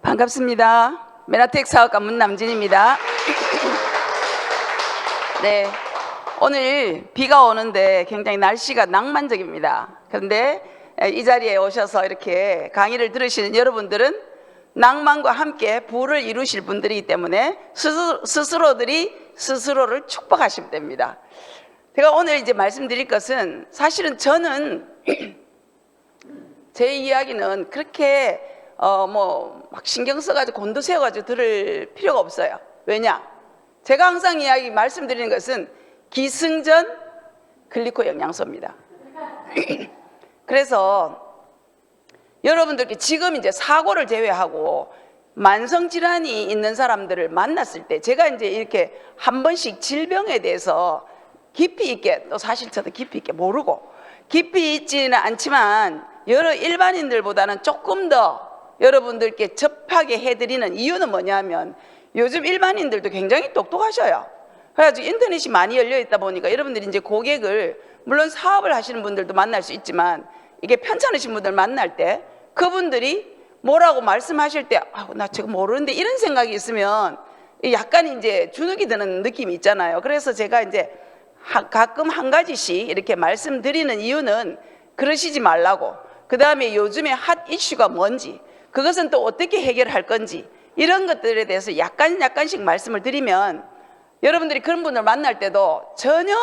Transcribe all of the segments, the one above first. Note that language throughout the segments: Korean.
반갑습니다. 메나텍 사업가 문남진입니다. 네, 오늘 비가 오는데 굉장히 날씨가 낭만적입니다. 그런데 이 자리에 오셔서 이렇게 강의를 들으시는 여러분들은 낭만과 함께 부를 이루실 분들이기 때문에 스스로들이 스스로를 축복하시면 됩니다. 제가 오늘 이제 말씀드릴 것은 사실은 저는 제 이야기는 그렇게 막 신경 써가지고 곤두세워가지고 들을 필요가 없어요. 왜냐? 제가 항상 말씀드리는 것은 기승전 글리코 영양소입니다. 그래서 여러분들께 지금 이제 사고를 제외하고 만성질환이 있는 사람들을 만났을 때 제가 이제 이렇게 한 번씩 질병에 대해서 깊이 있게, 또 사실 저도 깊이 있게 모르고 깊이 있지는 않지만 여러 일반인들보다는 조금 더 여러분들께 접하게 해드리는 이유는 뭐냐면 요즘 일반인들도 굉장히 똑똑하셔요. 그래가지고 인터넷이 많이 열려있다 보니까 여러분들이 이제 고객을, 물론 사업을 하시는 분들도 만날 수 있지만 이게 편찮으신 분들 만날 때 그분들이 뭐라고 말씀하실 때 나 저거 모르는데 이런 생각이 있으면 약간 이제 주눅이 드는 느낌이 있잖아요. 그래서 제가 이제 가끔 한 가지씩 이렇게 말씀드리는 이유는 그러시지 말라고, 그 다음에 요즘에 핫 이슈가 뭔지, 그것은 또 어떻게 해결할 건지, 이런 것들에 대해서 약간씩 말씀을 드리면 여러분들이 그런 분을 만날 때도 전혀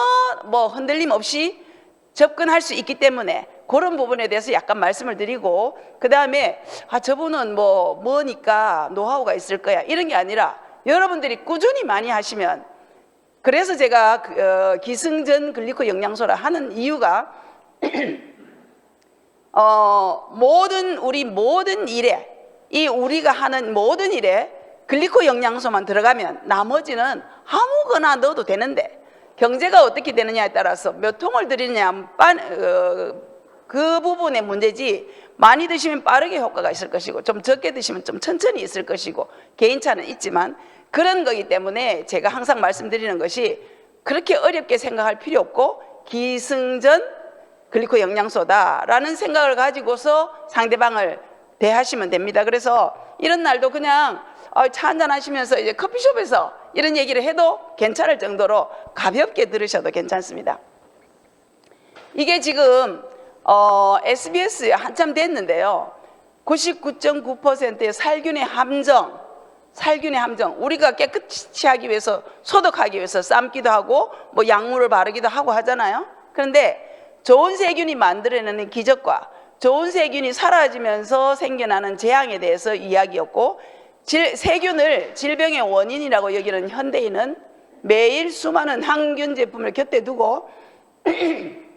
흔들림 없이 접근할 수 있기 때문에 그런 부분에 대해서 약간 말씀을 드리고, 그 다음에 저분은 뭐니까 노하우가 있을 거야, 이런 게 아니라 여러분들이 꾸준히 많이 하시면, 그래서 제가 기승전 글리코 영양소라 하는 이유가 모든 일에, 우리가 하는 모든 일에 글리코 영양소만 들어가면 나머지는 아무거나 넣어도 되는데, 경제가 어떻게 되느냐에 따라서 몇 통을 드리느냐 그 부분의 문제지, 많이 드시면 빠르게 효과가 있을 것이고 좀 적게 드시면 좀 천천히 있을 것이고 개인차는 있지만, 그런 거기 때문에 제가 항상 말씀드리는 것이 그렇게 어렵게 생각할 필요 없고 기승전 글리코 영양소다라는 생각을 가지고서 상대방을 대하시면 됩니다. 그래서 이런 날도 그냥 차 한잔 하시면서 이제 커피숍에서 이런 얘기를 해도 괜찮을 정도로 가볍게 들으셔도 괜찮습니다. 이게 지금 SBS에 한참 됐는데요, 99.9%의 살균의 함정, 우리가 깨끗이 하기 위해서, 소독하기 위해서 삶기도 하고 약물을 바르기도 하고 하잖아요. 그런데 좋은 세균이 만들어내는 기적과 좋은 세균이 사라지면서 생겨나는 재앙에 대해서 이야기였고, 세균을 질병의 원인이라고 여기는 현대인은 매일 수많은 항균 제품을 곁에 두고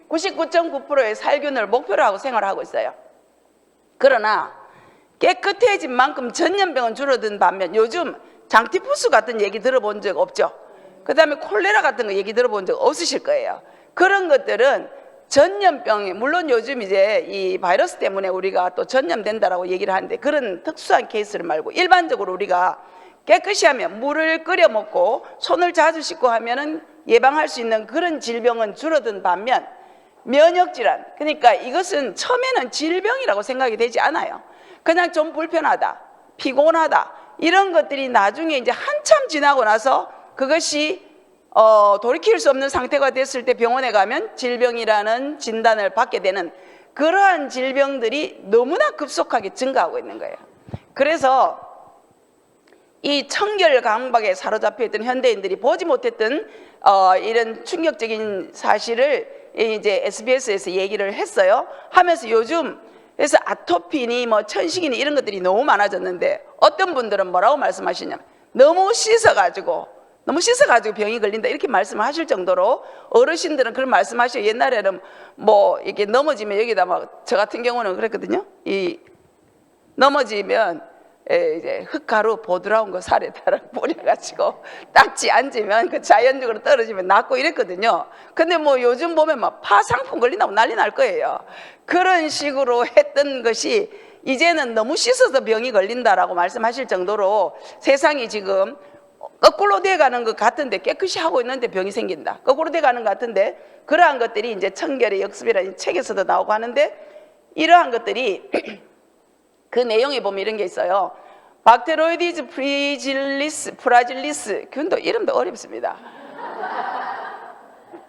99.9%의 살균을 목표로 하고 생활하고 있어요. 그러나 깨끗해진 만큼 전염병은 줄어든 반면 요즘 장티푸스 같은 얘기 들어본 적 없죠? 그 다음에 콜레라 같은 거 얘기 들어본 적 없으실 거예요. 그런 것들은 전염병이, 물론 요즘 이제 이 바이러스 때문에 우리가 또 전염된다라고 얘기를 하는데, 그런 특수한 케이스를 말고 일반적으로 우리가 깨끗이 하면, 물을 끓여 먹고 손을 자주 씻고 하면은 예방할 수 있는 그런 질병은 줄어든 반면 면역질환, 그러니까 이것은 처음에는 질병이라고 생각이 되지 않아요. 그냥 좀 불편하다, 피곤하다, 이런 것들이 나중에 이제 한참 지나고 나서 그것이 돌이킬 수 없는 상태가 됐을 때 병원에 가면 질병이라는 진단을 받게 되는, 그러한 질병들이 너무나 급속하게 증가하고 있는 거예요. 그래서 이 청결 강박에 사로잡혀 있던 현대인들이 보지 못했던 이런 충격적인 사실을 이제 SBS에서 얘기를 했어요. 하면서 요즘 그래서 아토피니 천식이니 이런 것들이 너무 많아졌는데, 어떤 분들은 뭐라고 말씀하시냐면 너무 씻어가지고 병이 걸린다, 이렇게 말씀을 하실 정도로, 어르신들은 그런 말씀하셔요. 옛날에는 이렇게 넘어지면 여기다 저 같은 경우는 그랬거든요. 넘어지면 이제 흙가루 보드라운 거 살에다가 뿌려가지고 딱지 앉으면 그 자연적으로 떨어지면 낫고 이랬거든요. 근데 요즘 보면 파상풍 걸린다고 난리 날 거예요. 그런 식으로 했던 것이 이제는 너무 씻어서 병이 걸린다라고 말씀하실 정도로 세상이 지금 거꾸로 돼가는 것 같은데, 깨끗이 하고 있는데 병이 생긴다, 거꾸로 돼가는 것 같은데, 그러한 것들이 이제 청결의 역습이라는 책에서도 나오고 하는데, 이러한 것들이 그 내용에 보면 이런 게 있어요. 박테로이디즈 프라질리스 균도 이름도 어렵습니다.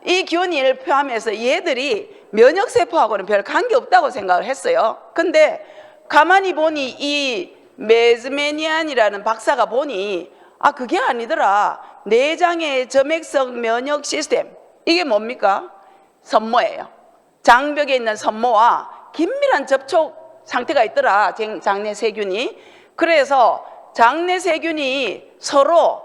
이 균을 포함해서 얘들이 면역세포하고는 별 관계없다고 생각을 했어요. 근데 가만히 보니 이 메즈메니안이라는 박사가 보니 그게 아니더라. 내장의 점액성 면역 시스템, 이게 뭡니까? 선모예요. 장벽에 있는 선모와 긴밀한 접촉 상태가 있더라, 장내 세균이. 그래서 장내 세균이 서로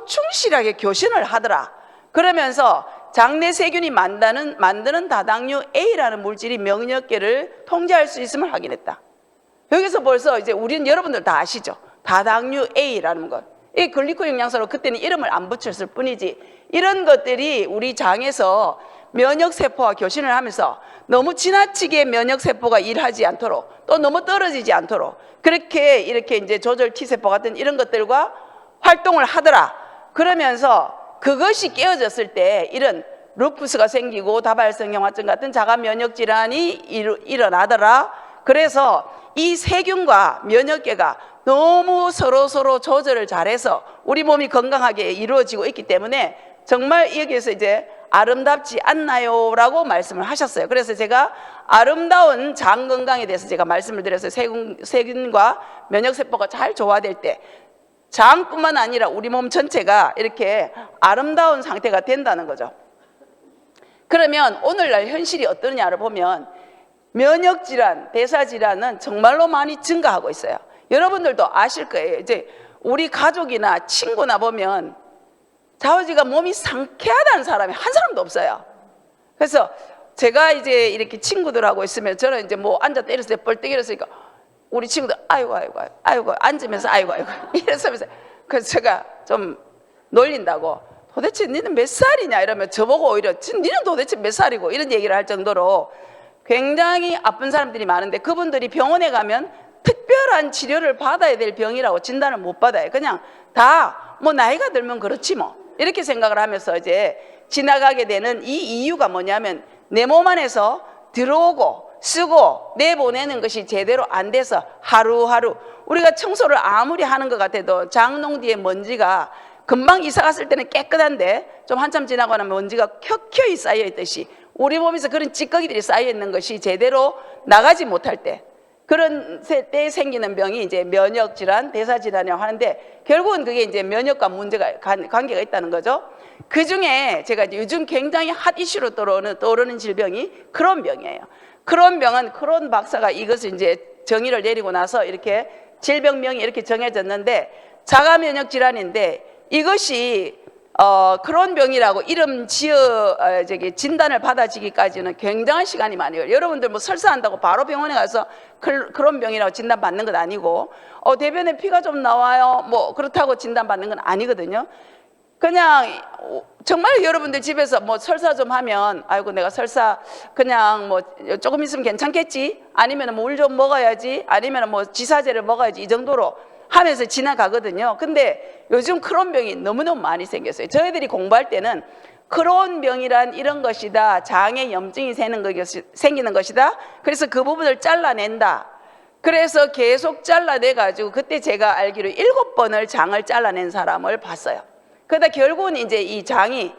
충실하게 교신을 하더라. 그러면서 장내 세균이 만드는 다당류 A라는 물질이 면역계를 통제할 수 있음을 확인했다. 여기서 벌써 이제 우리는 여러분들 다 아시죠? 다당류 A라는 것. 이 글리코 영양소로 그때는 이름을 안 붙였을 뿐이지, 이런 것들이 우리 장에서 면역세포와 교신을 하면서 너무 지나치게 면역세포가 일하지 않도록, 또 너무 떨어지지 않도록 그렇게 이렇게 이제 조절 T세포 같은 이런 것들과 활동을 하더라. 그러면서 그것이 깨어졌을 때 이런 루푸스가 생기고 다발성 형화증 같은 자가 면역 질환이 일어나더라. 그래서 이 세균과 면역계가 너무 서로 조절을 잘해서 우리 몸이 건강하게 이루어지고 있기 때문에 정말 여기에서 이제 아름답지 않나요? 라고 말씀을 하셨어요. 그래서 제가 아름다운 장 건강에 대해서 제가 말씀을 드렸어요. 세균과 면역세포가 잘 조화될 때 장뿐만 아니라 우리 몸 전체가 이렇게 아름다운 상태가 된다는 거죠. 그러면 오늘날 현실이 어떠냐를 보면 면역질환, 대사질환은 정말로 많이 증가하고 있어요. 여러분들도 아실 거예요. 이제 우리 가족이나 친구나 보면 좌우지가 몸이 상쾌하다는 사람이 한 사람도 없어요. 그래서 제가 이제 이렇게 친구들하고 있으면 저는 이제 뭐 앉았다 일어섰을 때 뻘떡 일어서니까 우리 친구들 아이고 앉으면서 아이고 이러면서, 그래서 제가 좀 놀린다고, 도대체 니는 몇 살이냐 이러면 저보고 오히려 니는 도대체 몇 살이고 이런 얘기를 할 정도로 굉장히 아픈 사람들이 많은데, 그분들이 병원에 가면 특별한 치료를 받아야 될 병이라고 진단을 못 받아요. 그냥 다 뭐 나이가 들면 그렇지 뭐 이렇게 생각을 하면서 이제 지나가게 되는 이 이유가 뭐냐면 내 몸 안에서 들어오고 쓰고 내보내는 것이 제대로 안 돼서 하루하루 우리가 청소를 아무리 하는 것 같아도 장롱 뒤에 먼지가 금방 이사 갔을 때는 깨끗한데 좀 한참 지나고 나면 먼지가 켜켜이 쌓여 있듯이 우리 몸에서 그런 찌꺼기들이 쌓여 있는 것이 제대로 나가지 못할 때, 그런 때에 생기는 병이 이제 면역질환, 대사질환이라고 하는데 결국은 그게 이제 면역과 문제가 관계가 있다는 거죠. 그 중에 제가 이제 요즘 굉장히 핫 이슈로 떠오르는 질병이 크론병이에요. 크론병은 크론 박사가 이것을 이제 정의를 내리고 나서 이렇게 질병명이 이렇게 정해졌는데 자가 면역 질환인데 이것이 크론병이라고 이름 진단을 받아지기까지는 굉장한 시간이 많이 걸려요. 여러분들 뭐 설사한다고 바로 병원에 가서 크론병이라고 진단 받는 건 아니고, 대변에 피가 좀 나와요, 뭐 그렇다고 진단 받는 건 아니거든요. 그냥 정말 여러분들 집에서 뭐 설사 좀 하면 아이고 내가 설사 그냥 뭐 조금 있으면 괜찮겠지, 아니면 뭐 물 좀 먹어야지, 아니면 뭐 지사제를 먹어야지, 이 정도로 하면서 지나가거든요. 근데 요즘 크론병이 너무너무 많이 생겼어요. 저희들이 공부할 때는 크론병이란 이런 것이다, 장에 염증이 생기는 것이다, 그래서 그 부분을 잘라낸다. 그래서 계속 잘라내가지고 그때 제가 알기로 7번을 장을 잘라낸 사람을 봤어요. 그러다 결국은 이제 이 장이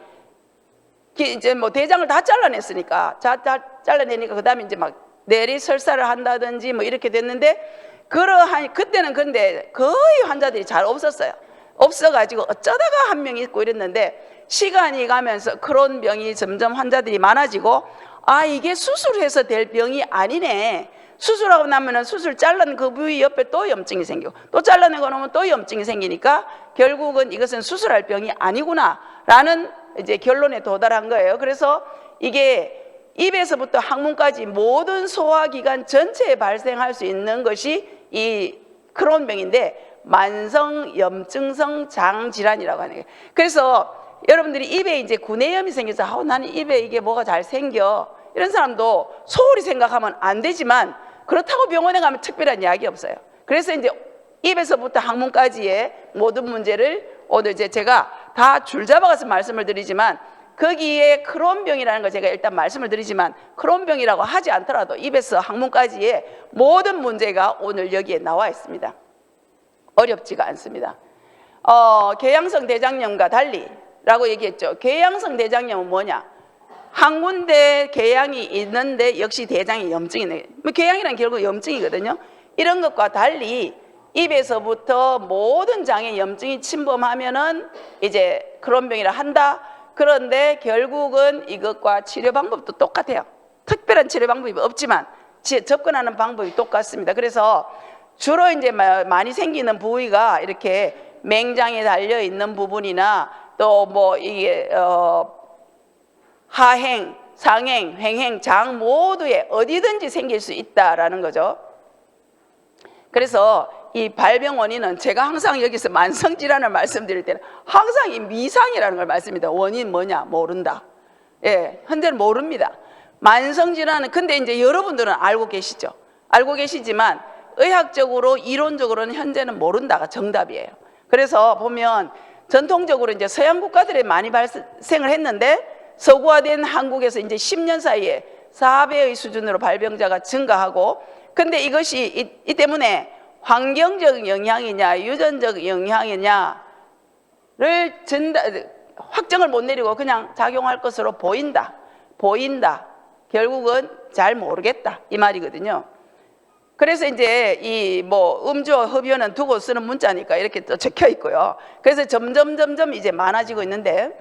이제 뭐 대장을 다 잘라냈으니까, 다 잘라내니까 그 다음에 이제 막 내리 설사를 한다든지 뭐 이렇게 됐는데, 그때는 근데 거의 환자들이 잘 없었어요. 없어가지고 어쩌다가 한 명 있고 이랬는데, 시간이 가면서 크론병이 점점 환자들이 많아지고, 이게 수술해서 될 병이 아니네. 수술하고 나면은 수술 잘라낸 그 부위 옆에 또 염증이 생기고, 또 잘라내고 나면 또 염증이 생기니까 결국은 이것은 수술할 병이 아니구나 라는 이제 결론에 도달한 거예요. 그래서 이게 입에서부터 항문까지 모든 소화기관 전체에 발생할 수 있는 것이 이 크론병인데, 만성 염증성 장질환이라고 하는 거예요. 그래서 여러분들이 입에 이제 구내염이 생겨서 나는 입에 이게 뭐가 잘 생겨, 이런 사람도 소홀히 생각하면 안 되지만, 그렇다고 병원에 가면 특별한 약이 없어요. 그래서 이제 입에서부터 항문까지의 모든 문제를 오늘 이제 제가 다 줄잡아가서 말씀을 드리지만, 거기에 크론병이라는 걸 제가 일단 말씀을 드리지만, 크론병이라고 하지 않더라도 입에서 항문까지의 모든 문제가 오늘 여기에 나와 있습니다. 어렵지가 않습니다. 궤양성 대장염과 달리라고 얘기했죠. 궤양성 대장염은 뭐냐? 한 군데 궤양이 있는데 역시 대장에 염증이 있는 거예요. 뭐 궤양이란 결국 염증이거든요. 이런 것과 달리 입에서부터 모든 장에 염증이 침범하면은 이제 크론병이라 한다. 그런데 결국은 이것과 치료 방법도 똑같아요. 특별한 치료 방법이 없지만 접근하는 방법이 똑같습니다. 그래서 주로 이제 많이 생기는 부위가 이렇게 맹장에 달려 있는 부분이나 또 뭐 이게 하행, 상행, 횡행, 장 모두에 어디든지 생길 수 있다라는 거죠. 그래서 이 발병 원인은 제가 항상 여기서 만성질환을 말씀드릴 때는 항상 이 미상이라는 걸 말씀드립니다. 원인 뭐냐? 모른다. 예, 현재는 모릅니다. 만성질환은 근데 이제 여러분들은 알고 계시죠. 알고 계시지만 의학적으로 이론적으로는 현재는 모른다가 정답이에요. 그래서 보면 전통적으로 이제 서양 국가들에 많이 발생을 했는데 서구화된 한국에서 이제 10년 사이에 4배의 수준으로 발병자가 증가하고 근데 이것이 이 때문에 환경적 영향이냐 유전적 영향이냐를 확정을 못 내리고 그냥 작용할 것으로 보인다. 결국은 잘 모르겠다 이 말이거든요. 그래서 이제 이 뭐 음주와 흡연은 두고 쓰는 문자니까 이렇게 또 적혀 있고요. 그래서 점점 이제 많아지고 있는데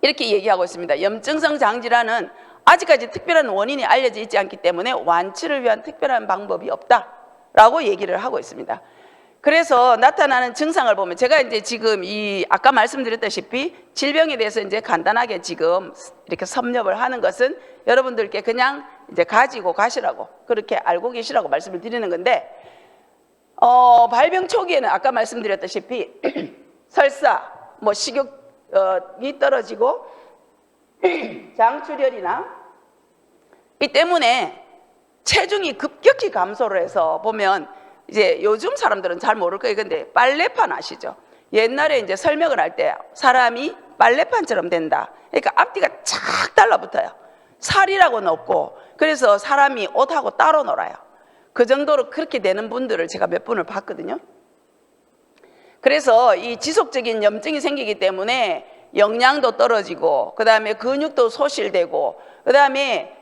이렇게 얘기하고 있습니다. 염증성 장질환은 아직까지 특별한 원인이 알려져 있지 않기 때문에 완치를 위한 특별한 방법이 없다라고 얘기를 하고 있습니다. 그래서 나타나는 증상을 보면 제가 이제 지금 이 아까 말씀드렸다시피 질병에 대해서 이제 간단하게 지금 이렇게 섭렵을 하는 것은 여러분들께 그냥 이제 가지고 가시라고 그렇게 알고 계시라고 말씀을 드리는 건데 발병 초기에는 아까 말씀드렸다시피 설사 뭐 식욕이 떨어지고 장출혈이나 이 때문에 체중이 급격히 감소를 해서 보면 이제 요즘 사람들은 잘 모를 거예요. 근데 빨래판 아시죠? 옛날에 이제 설명을 할 때 사람이 빨래판처럼 된다. 그러니까 앞뒤가 착 달라붙어요. 살이라고는 없고 그래서 사람이 옷하고 따로 놀아요. 그 정도로 그렇게 되는 분들을 제가 몇 분을 봤거든요. 그래서 이 지속적인 염증이 생기기 때문에 영양도 떨어지고 그 다음에 근육도 소실되고 그 다음에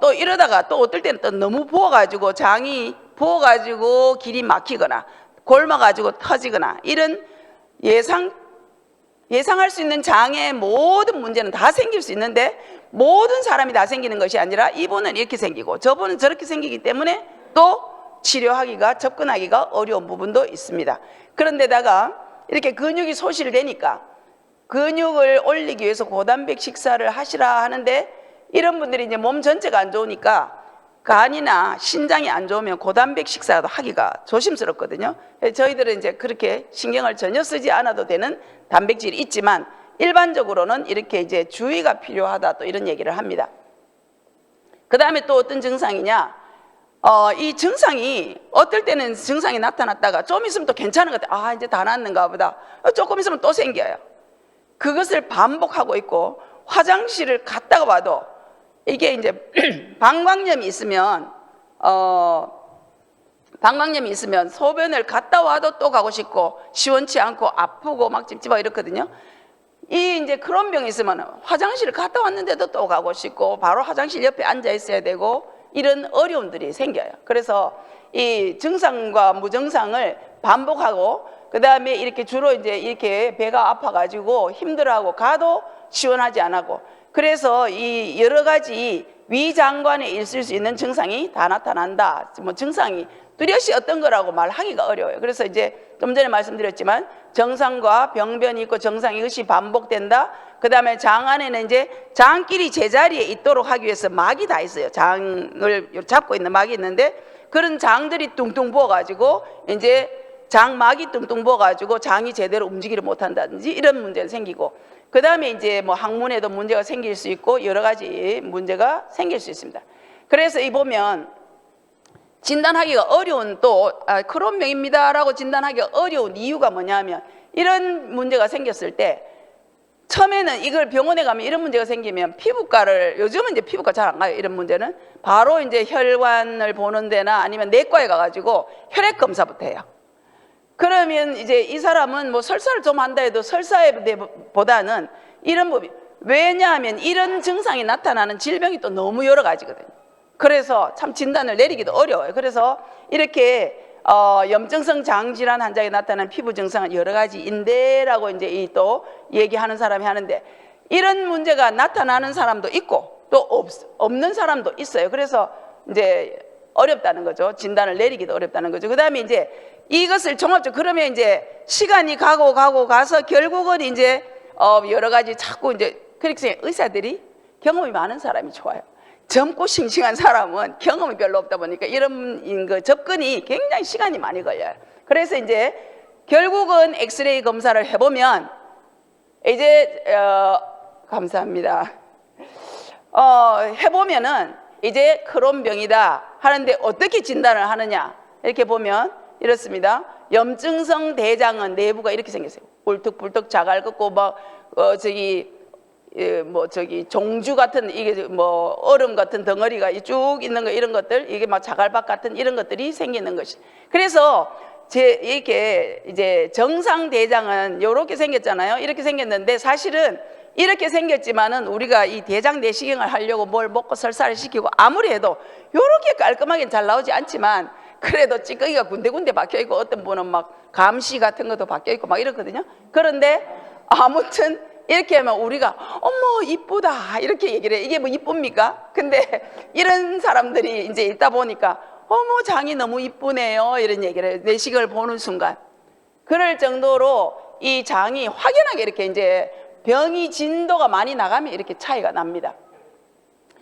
또 이러다가 또 어떨 때는 또 너무 부어가지고 장이 부어가지고 길이 막히거나 곪아가지고 터지거나 이런 예상할 수 있는 장의 모든 문제는 다 생길 수 있는데 모든 사람이 다 생기는 것이 아니라 이분은 이렇게 생기고 저분은 저렇게 생기기 때문에 또 치료하기가 접근하기가 어려운 부분도 있습니다. 그런데다가 이렇게 근육이 소실되니까 근육을 올리기 위해서 고단백 식사를 하시라 하는데 이런 분들이 이제 몸 전체가 안 좋으니까 간이나 신장이 안 좋으면 고단백 식사도 하기가 조심스럽거든요. 저희들은 이제 그렇게 신경을 전혀 쓰지 않아도 되는 단백질이 있지만 일반적으로는 이렇게 이제 주의가 필요하다 또 이런 얘기를 합니다. 그 다음에 또 어떤 증상이냐? 이 증상이 어떨 때는 증상이 나타났다가 좀 있으면 또 괜찮은 것 같아요. 아 이제 다 낫는가 보다. 조금 있으면 또 생겨요. 그것을 반복하고 있고 화장실을 갔다가 와도 이게 이제 방광염이 있으면 소변을 갔다 와도 또 가고 싶고 시원치 않고 아프고 막 찝찝하고 이렇거든요. 이 이제 크론병이 있으면 화장실을 갔다 왔는데도 또 가고 싶고 바로 화장실 옆에 앉아 있어야 되고 이런 어려움들이 생겨요. 그래서 이 증상과 무증상을 반복하고 그 다음에 이렇게 주로 이제 이렇게 배가 아파가지고 힘들어하고 가도 시원하지 않고 그래서 이 여러 가지 위장관에 있을 수 있는 증상이 다 나타난다. 뭐 증상이 뚜렷이 어떤 거라고 말하기가 어려워요. 그래서 이제 좀 전에 말씀드렸지만 정상과 병변이 있고 정상 이것이 반복된다. 그 다음에 장 안에는 이제 장끼리 제자리에 있도록 하기 위해서 막이 다 있어요. 장을 잡고 있는 막이 있는데 그런 장들이 뚱뚱 부어가지고 이제 장막이 뚱뚱 부어가지고 장이 제대로 움직이를 못한다든지 이런 문제가 생기고 그 다음에 이제 뭐 항문에도 문제가 생길 수 있고 여러 가지 문제가 생길 수 있습니다. 그래서 이 보면 진단하기가 어려운 또 크론병입니다라고 진단하기가 어려운 이유가 뭐냐면 이런 문제가 생겼을 때 처음에는 이걸 병원에 가면 이런 문제가 생기면 피부과를 요즘은 이제 피부과 잘 안 가요. 이런 문제는 바로 이제 혈관을 보는 데나 아니면 내과에 가가지고 혈액 검사부터 해요. 그러면 이제 이 사람은 뭐 설사를 좀 한다 해도 설사보다는 이런 법이, 왜냐하면 이런 증상이 나타나는 질병이 또 너무 여러 가지거든요. 그래서 참 진단을 내리기도 어려워요. 그래서 이렇게 염증성 장질환 환자에 나타나는 피부 증상은 여러 가지인데라고 이제 또 얘기하는 사람이 하는데, 이런 문제가 나타나는 사람도 있고 또 없는 사람도 있어요. 그래서 이제 어렵다는 거죠. 진단을 내리기도 어렵다는 거죠. 그 다음에 이제 이것을 종합적으로, 그러면 이제 시간이 가서 결국은 이제 여러 가지 자꾸 이제, 그렇게 의사들이 경험이 많은 사람이 좋아요. 젊고 싱싱한 사람은 경험이 별로 없다 보니까 이런 그 접근이 굉장히 시간이 많이 걸려요. 그래서 이제 결국은 엑스레이 검사를 해보면 이제 감사합니다. 해보면은 이제 크론병이다 하는데, 어떻게 진단을 하느냐 이렇게 보면 이렇습니다. 염증성 대장은 내부가 이렇게 생겼어요. 울뚝불뚝 자갈 긋고 막 종주 같은, 이게 뭐 얼음 같은 덩어리가 쭉 있는 거, 이런 것들, 이게 막 자갈박 같은 이런 것들이 생기는 것이. 그래서 이렇게 이제 정상 대장은 이렇게 생겼잖아요. 이렇게 생겼는데 사실은 이렇게 생겼지만은 우리가 이 대장 내시경을 하려고 뭘 먹고 설사를 시키고 아무리 해도 이렇게 깔끔하게 잘 나오지 않지만, 그래도 찌꺼기가 군데군데 박혀 있고 어떤 분은 막 감시 같은 것도 박혀 있고 막 이렇거든요. 그런데 아무튼 이렇게 하면 우리가 어머 이쁘다 이렇게 얘기를 해. 이게 뭐 이쁩니까? 근데 이런 사람들이 이제 있다 보니까 어머 장이 너무 이쁘네요 이런 얘기를 해요. 내시경을 보는 순간. 그럴 정도로 이 장이 확연하게 이렇게 이제 병이 진도가 많이 나가면 이렇게 차이가 납니다.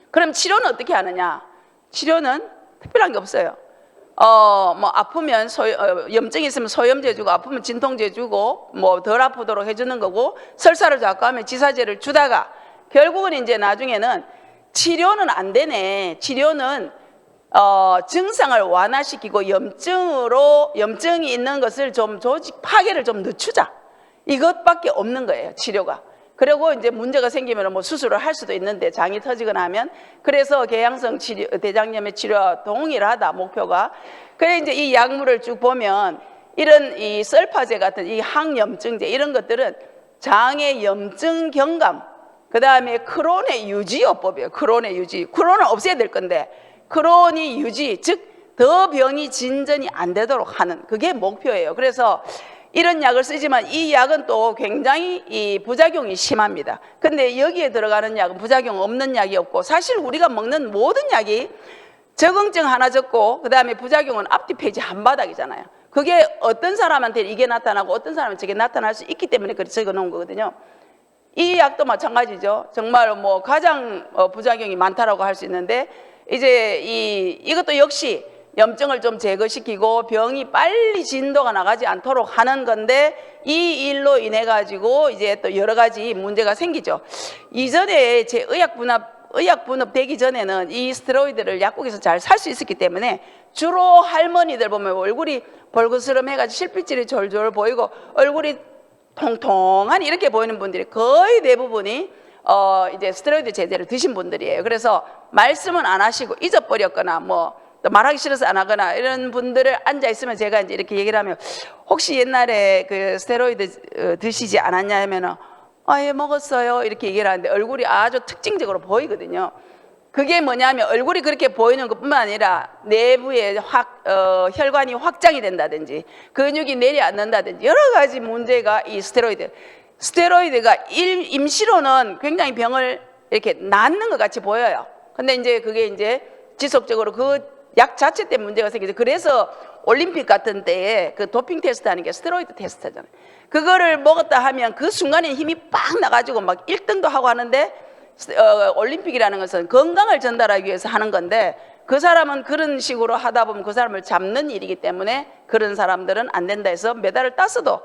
그럼 치료는 어떻게 하느냐? 치료는 특별한 게 없어요. 뭐 아프면 염증이 있으면 소염제 주고, 아프면 진통제 주고, 뭐 덜 아프도록 해주는 거고, 설사를 자꾸 하면 지사제를 주다가 결국은 이제 나중에는 치료는 안 되네. 치료는 증상을 완화시키고 염증이 있는 것을 좀 조직 파괴를 좀 늦추자, 이것밖에 없는 거예요, 치료가. 그리고 이제 문제가 생기면 뭐 수술을 할 수도 있는데, 장이 터지거나 하면. 그래서 계양성 치료, 대장염의 치료와 동일하다 목표가. 그래 이제 이 약물을 쭉 보면 이런 이 설파제 같은 이 항염증제 이런 것들은 장의 염증 경감, 그 다음에 크론의 유지요법이에요. 크론의 유지. 크론은 없애야 될 건데 크론이 유지, 즉 더 병이 진전이 안 되도록 하는, 그게 목표예요. 그래서 이런 약을 쓰지만 이 약은 또 굉장히 이 부작용이 심합니다. 근데 여기에 들어가는 약은 부작용 없는 약이 없고, 사실 우리가 먹는 모든 약이 적응증 하나 적고 그 다음에 부작용은 앞뒤 페이지 한 바닥이잖아요. 그게 어떤 사람한테 이게 나타나고 어떤 사람은 저게 나타날 수 있기 때문에 그렇게 적어놓은 거거든요. 이 약도 마찬가지죠. 정말 뭐 가장 부작용이 많다라고 할 수 있는데, 이제 이것도 역시 염증을 좀 제거시키고 병이 빨리 진도가 나가지 않도록 하는 건데, 이 일로 인해 가지고 이제 또 여러 가지 문제가 생기죠. 이전에 제 의약 분업 되기 전에는 이 스테로이드를 약국에서 잘 살 수 있었기 때문에 주로 할머니들 보면 얼굴이 벌거스름해가지고 실핏줄이 졸졸 보이고 얼굴이 통통한 이렇게 보이는 분들이 거의 대부분이 이제 스테로이드 제제를 드신 분들이에요. 그래서 말씀은 안 하시고 잊어버렸거나 뭐 또 말하기 싫어서 안 하거나 이런 분들을 앉아 있으면 제가 이제 이렇게 얘기를 하면, 혹시 옛날에 그 스테로이드 드시지 않았냐 하면은 예 먹었어요 이렇게 얘기를 하는데 얼굴이 아주 특징적으로 보이거든요. 그게 뭐냐면 얼굴이 그렇게 보이는 것뿐만 아니라 내부에 혈관이 확장이 된다든지 근육이 내려앉는다든지 여러 가지 문제가 이 스테로이드가 임시로는 굉장히 병을 이렇게 낫는 것 같이 보여요. 근데 이제 그게 이제 지속적으로 그 약 자체 때문에 문제가 생기죠. 그래서 올림픽 같은 때에 그 도핑 테스트 하는 게 스테로이드 테스트잖아요. 그거를 먹었다 하면 그 순간에 힘이 빡 나가지고 막 1등도 하고 하는데, 올림픽이라는 것은 건강을 전달하기 위해서 하는 건데, 그 사람은 그런 식으로 하다 보면 그 사람을 잡는 일이기 때문에 그런 사람들은 안 된다 해서 메달을 땄어도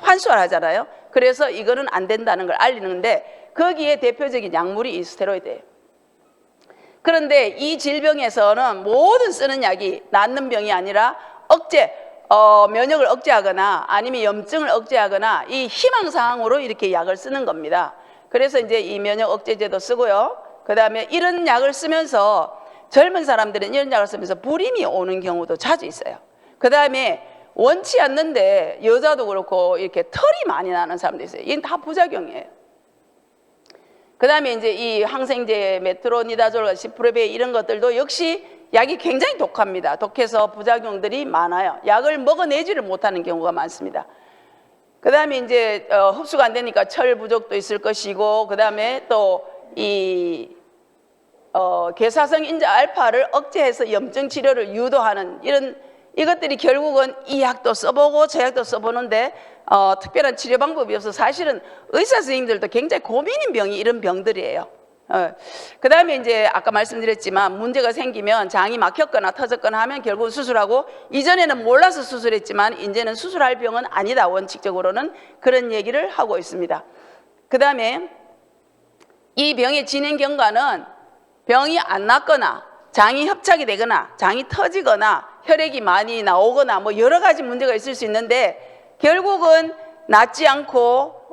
환수를 하잖아요. 그래서 이거는 안 된다는 걸 알리는데, 거기에 대표적인 약물이 이 스테로이드예요. 그런데 이 질병에서는 모든 쓰는 약이 낫는 병이 아니라 면역을 억제하거나 아니면 염증을 억제하거나 이 희망사항으로 이렇게 약을 쓰는 겁니다. 그래서 이제 이 면역 억제제도 쓰고요. 그 다음에 이런 약을 쓰면서 젊은 사람들은 이런 약을 쓰면서 불임이 오는 경우도 자주 있어요. 그 다음에 원치 않는데 여자도 그렇고 이렇게 털이 많이 나는 사람도 있어요. 이건 다 부작용이에요. 그 다음에 이제 이 항생제 메트로니다졸, 시프로베 이런 것들도 역시 약이 굉장히 독합니다. 독해서 부작용들이 많아요. 약을 먹어내지를 못하는 경우가 많습니다. 그 다음에 이제 흡수가 안 되니까 철 부족도 있을 것이고, 그 다음에 또 이 괴사성 인자 알파를 억제해서 염증 치료를 유도하는 이것들이 결국은 이 약도 써보고 저 약도 써보는데 특별한 치료 방법이 없어서 사실은 의사 선생님들도 굉장히 고민인 병이 이런 병들이에요. 그 다음에 이제 아까 말씀드렸지만 문제가 생기면 장이 막혔거나 터졌거나 하면 결국은 수술하고, 이전에는 몰라서 수술했지만 이제는 수술할 병은 아니다, 원칙적으로는 그런 얘기를 하고 있습니다. 그 다음에 이 병의 진행 경과는 병이 안 낫거나 장이 협착이 되거나 장이 터지거나 혈액이 많이 나오거나 뭐 여러 가지 문제가 있을 수 있는데, 결국은 낫지 않고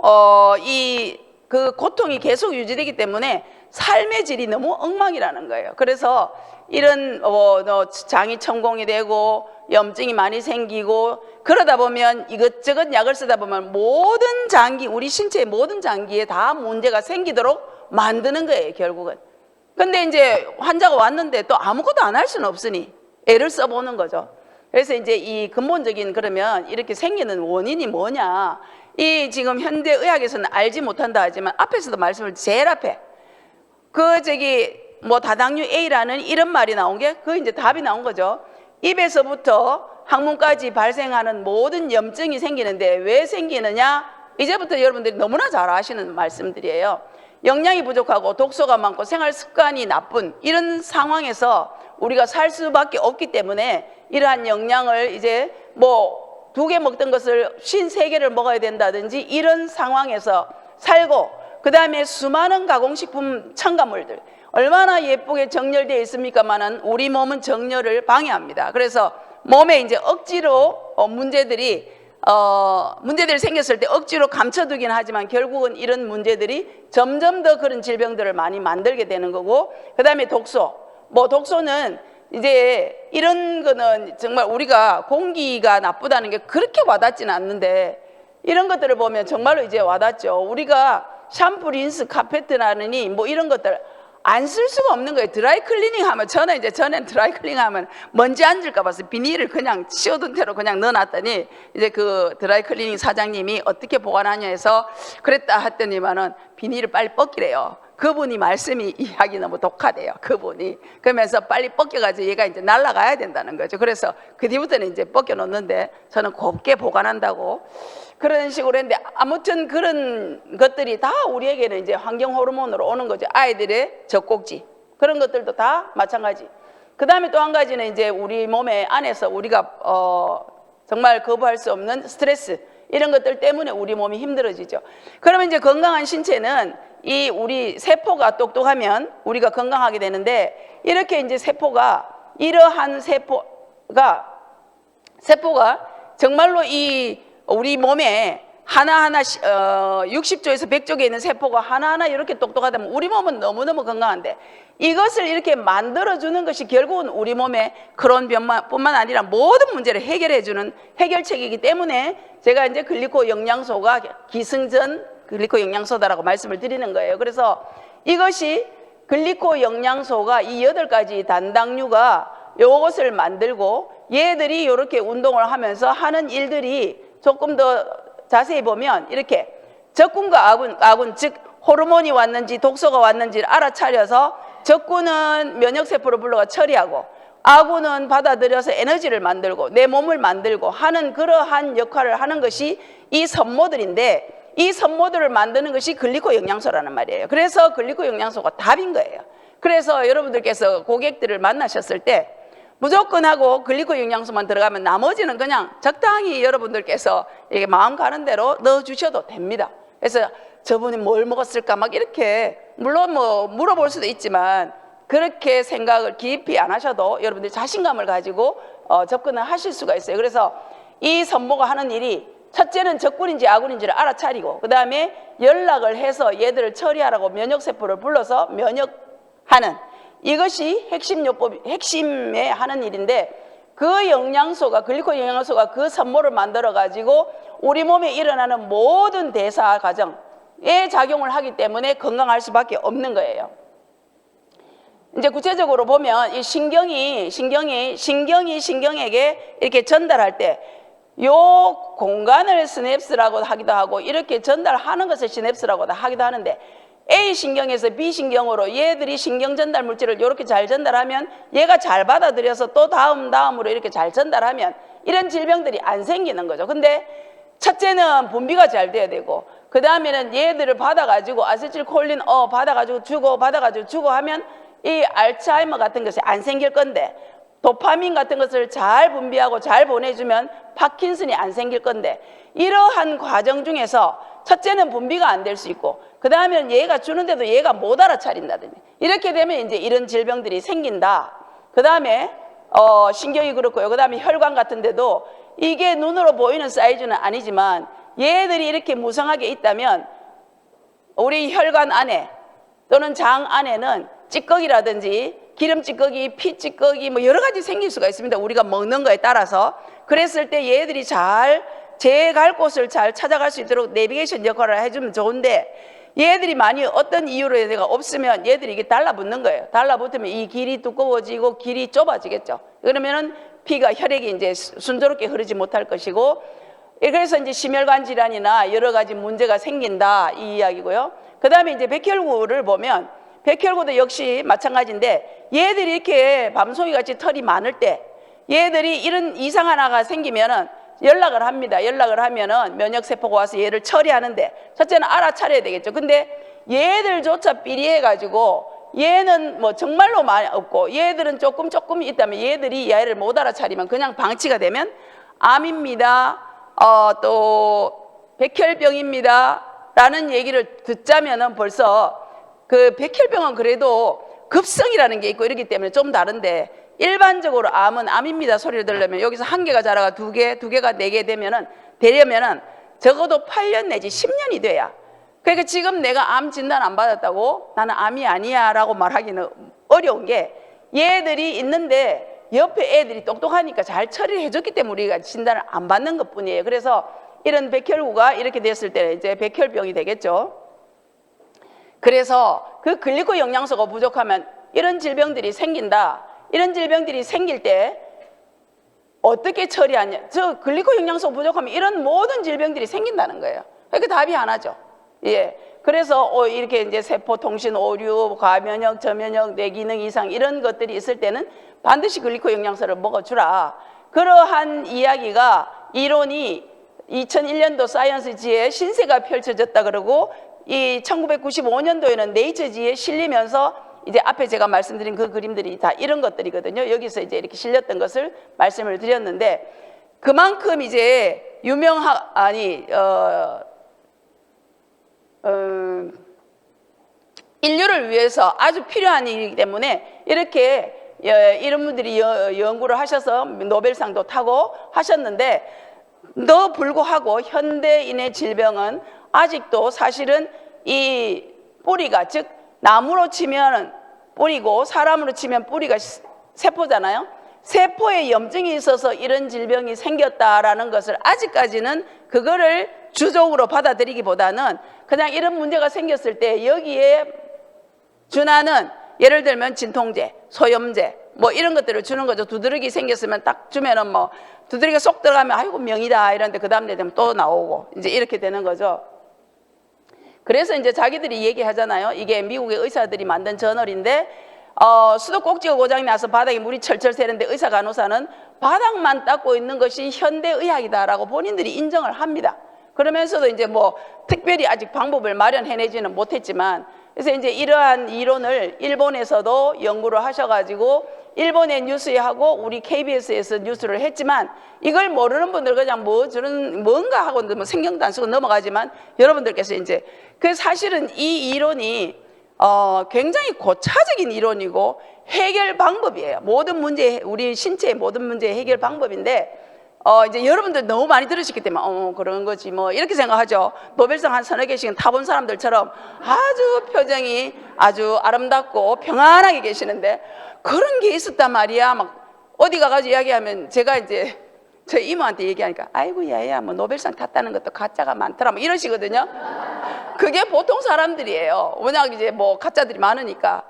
그 고통이 계속 유지되기 때문에 삶의 질이 너무 엉망이라는 거예요. 그래서 이런 장이 천공이 되고 염증이 많이 생기고 그러다 보면 이것저것 약을 쓰다 보면 모든 장기, 우리 신체의 모든 장기에 다 문제가 생기도록 만드는 거예요, 결국은. 근데 이제 환자가 왔는데 또 아무것도 안 할 수는 없으니 애를 써보는 거죠. 그래서 이제 이 근본적인, 그러면 이렇게 생기는 원인이 뭐냐, 이 지금 현대 의학에서는 알지 못한다 하지만 앞에서도 말씀을, 제일 앞에 뭐 다당류 A라는 이런 말이 나온 게 그 이제 답이 나온 거죠. 입에서부터 항문까지 발생하는 모든 염증이 생기는데 왜 생기느냐, 이제부터 여러분들이 너무나 잘 아시는 말씀들이에요. 영양이 부족하고 독소가 많고 생활 습관이 나쁜 이런 상황에서 우리가 살 수밖에 없기 때문에 이러한 영양을 이제 뭐 2개 먹던 것을 53개를 먹어야 된다든지 이런 상황에서 살고, 그 다음에 수많은 가공식품 첨가물들 얼마나 예쁘게 정렬되어 있습니까만은 우리 몸은 정렬을 방해합니다. 그래서 몸에 이제 억지로 문제들이 생겼을 때 억지로 감춰두긴 하지만 결국은 이런 문제들이 점점 더 그런 질병들을 많이 만들게 되는 거고, 그 다음에 독소는 이제 이런 거는 정말 우리가 공기가 나쁘다는 게 그렇게 와닿지는 않는데 이런 것들을 보면 정말로 이제 와닿죠. 우리가 샴푸, 린스, 카페트라느니 뭐 이런 것들 안 쓸 수가 없는 거예요. 드라이 클리닝 하면 전엔 드라이 클리닝 하면 먼지 앉을까 봐서 비닐을 그냥 씌워둔 채로 그냥 넣어놨더니 이제 그 드라이 클리닝 사장님이 어떻게 보관하냐 해서 그랬다 했더니만은 비닐을 빨리 벗기래요. 그분이 말씀이 이야기 너무 독하대요. 그분이. 그러면서 빨리 벗겨가지고 얘가 이제 날아가야 된다는 거죠. 그래서 그 뒤부터는 이제 벗겨놓는데 저는 곱게 보관한다고 그런 식으로 했는데, 아무튼 그런 것들이 다 우리에게는 이제 환경 호르몬으로 오는 거죠. 아이들의 젖꼭지 그런 것들도 다 마찬가지. 그 다음에 또 한 가지는 이제 우리 몸의 안에서 우리가 정말 거부할 수 없는 스트레스, 이런 것들 때문에 우리 몸이 힘들어지죠. 그러면 이제 건강한 신체는 이 우리 세포가 똑똑하면 우리가 건강하게 되는데, 이렇게 이제 이러한 세포가 정말로 이 우리 몸에 하나하나 60조에서 100조에 있는 세포가 하나하나 이렇게 똑똑하다면 우리 몸은 너무너무 건강한데, 이것을 이렇게 만들어주는 것이 결국은 우리 몸의 크론 병뿐만 아니라 모든 문제를 해결해주는 해결책이기 때문에 제가 이제 글리코 영양소가 기승전 글리코 영양소다라고 말씀을 드리는 거예요. 그래서 이것이 글리코 영양소가 이 8가지 단당류가 이것을 만들고, 얘들이 이렇게 운동을 하면서 하는 일들이 조금 더 자세히 보면 이렇게 적군과 아군, 즉 호르몬이 왔는지 독소가 왔는지를 알아차려서 적군은 면역세포를 불러가 처리하고 아군은 받아들여서 에너지를 만들고 내 몸을 만들고 하는 그러한 역할을 하는 것이 이 섬모들인데, 이 섬모들을 만드는 것이 글리코 영양소라는 말이에요. 그래서 글리코 영양소가 답인 거예요. 그래서 여러분들께서 고객들을 만나셨을 때 무조건 하고 글리코 영양소만 들어가면 나머지는 그냥 적당히 여러분들께서 이게 마음 가는 대로 넣어주셔도 됩니다. 그래서 저분이 뭘 먹었을까 막 이렇게 물론 뭐 물어볼 수도 있지만 그렇게 생각을 깊이 안 하셔도 여러분들 자신감을 가지고 접근을 하실 수가 있어요. 그래서 이 섬모가 하는 일이 첫째는 적군인지 아군인지를 알아차리고, 그 다음에 연락을 해서 얘들을 처리하라고 면역세포를 불러서 면역하는, 이것이 핵심에 하는 일인데, 그 영양소가 글리코겐 영양소가 그 산모를 만들어 가지고 우리 몸에 일어나는 모든 대사 과정에 작용을 하기 때문에 건강할 수밖에 없는 거예요. 이제 구체적으로 보면 이 신경이 신경에게 이렇게 전달할 때 요 공간을 시냅스라고 하기도 하고 이렇게 전달하는 것을 시냅스라고 하기도 하는데 A 신경에서 B 신경으로 얘들이 신경 전달 물질을 이렇게 잘 전달하면 얘가 잘 받아들여서 또 다음으로 이렇게 잘 전달하면 이런 질병들이 안 생기는 거죠. 근데 첫째는 분비가 잘 돼야 되고 그 다음에는 얘들을 받아가지고 아세틸콜린 받아가지고 주고 하면 이 알츠하이머 같은 것이 안 생길 건데 도파민 같은 것을 잘 분비하고 잘 보내주면 파킨슨이 안 생길 건데 이러한 과정 중에서 첫째는 분비가 안 될 수 있고 그 다음에는 얘가 주는데도 얘가 못 알아차린다든지 이렇게 되면 이제 이런 질병들이 생긴다. 그 다음에 신경이 그렇고요. 그 다음에 혈관 같은 데도 이게 눈으로 보이는 사이즈는 아니지만 얘들이 이렇게 무성하게 있다면 우리 혈관 안에 또는 장 안에는 찌꺼기라든지 기름 찌꺼기, 피 찌꺼기 뭐 여러 가지 생길 수가 있습니다. 우리가 먹는 거에 따라서. 그랬을 때 얘들이 잘 제 갈 곳을 잘 찾아갈 수 있도록 내비게이션 역할을 해주면 좋은데 얘들이 많이 어떤 이유로 얘가 없으면 얘들이 이게 달라붙는 거예요. 달라붙으면 이 길이 두꺼워지고 길이 좁아지겠죠. 그러면은 피가 혈액이 이제 순조롭게 흐르지 못할 것이고 그래서 이제 심혈관 질환이나 여러 가지 문제가 생긴다 이 이야기고요. 그 다음에 이제 백혈구를 보면 백혈구도 역시 마찬가지인데 얘들이 이렇게 밤송이 같이 털이 많을 때 얘들이 이런 이상 하나가 생기면은 연락을 합니다. 연락을 하면은 면역세포가 와서 얘를 처리하는데 첫째는 알아차려야 되겠죠. 근데 얘들조차 삐리해가지고 얘는 뭐 정말로 많이 없고 얘들은 조금 있다면 얘들이 얘를 못 알아차리면 그냥 방치가 되면 암입니다. 또 백혈병입니다. 라는 얘기를 듣자면은 벌써 그 백혈병은 그래도 급성이라는 게 있고 이러기 때문에 좀 다른데 일반적으로 암은 암입니다 소리를 들으려면 여기서 한 개가 자라가 두 개가 네 개 되려면은 적어도 8년 내지 10년이 돼야. 그러니까 지금 내가 암 진단 안 받았다고 나는 암이 아니야 라고 말하기는 어려운 게 얘들이 있는데 옆에 애들이 똑똑하니까 잘 처리를 해줬기 때문에 우리가 진단을 안 받는 것 뿐이에요. 그래서 이런 백혈구가 이렇게 됐을 때는 이제 백혈병이 되겠죠. 그래서 그 글리코 영양소가 부족하면 이런 질병들이 생긴다. 이런 질병들이 생길 때 어떻게 처리하냐. 저 글리코 영양소 부족하면 이런 모든 질병들이 생긴다는 거예요. 그러니까 답이 하나죠. 예. 그래서 이렇게 이제 세포 통신 오류, 과면역, 저면역, 뇌기능 이상 이런 것들이 있을 때는 반드시 글리코 영양소를 먹어주라. 그러한 이야기가 이론이 2001년도 사이언스지에 신세가 펼쳐졌다 그러고 이 1995년도에는 네이처지에 실리면서 이제 앞에 제가 말씀드린 그 그림들이 다 이런 것들이거든요. 여기서 이제 이렇게 실렸던 것을 말씀을 드렸는데 그만큼 이제 인류를 위해서 아주 필요한 일이기 때문에 이렇게 이런 분들이 연구를 하셔서 노벨상도 타고 하셨는데 더 불구하고 현대인의 질병은 아직도 사실은 이 뿌리가 즉 나무로 치면 뿌리고 사람으로 치면 뿌리가 세포잖아요. 세포에 염증이 있어서 이런 질병이 생겼다라는 것을 아직까지는 그거를 주종으로 받아들이기보다는 그냥 이런 문제가 생겼을 때 여기에 준하는 예를 들면 진통제, 소염제 뭐 이런 것들을 주는 거죠. 두드러기 생겼으면 딱 주면은 뭐 두드러기가 쏙 들어가면 아이고 명이다 이런데 그 다음 날 되면 또 나오고 이제 이렇게 되는 거죠. 그래서 이제 자기들이 얘기하잖아요. 이게 미국의 의사들이 만든 저널인데 수도꼭지가 고장이 나서 바닥에 물이 철철 새는데 의사 간호사는 바닥만 닦고 있는 것이 현대의학이다라고 본인들이 인정을 합니다. 그러면서도 이제 뭐 특별히 아직 방법을 마련해내지는 못했지만 그래서 이제 이러한 이론을 일본에서도 연구를 하셔가지고 일본의 뉴스에 하고 우리 KBS에서 뉴스를 했지만 이걸 모르는 분들 그냥 뭐 저런 뭔가 하고 뭐 신경도 안 쓰고 넘어가지만 여러분들께서 이제 그 사실은 이 이론이 굉장히 고차적인 이론이고 해결 방법이에요. 모든 문제 우리 신체의 모든 문제의 해결 방법인데 이제 여러분들 너무 많이 들으셨기 때문에 그런 거지 뭐 이렇게 생각하죠. 노벨상 한 서너 개씩은 타본 사람들처럼 아주 표정이 아주 아름답고 평안하게 계시는데 그런 게 있었단 말이야. 막 어디 가가지고 이야기하면 제가 이제 저 이모한테 얘기하니까 아이고 야야 뭐 노벨상 탔다는 것도 가짜가 많더라 뭐 이러시거든요. 그게 보통 사람들이에요. 워낙 이제 뭐 가짜들이 많으니까.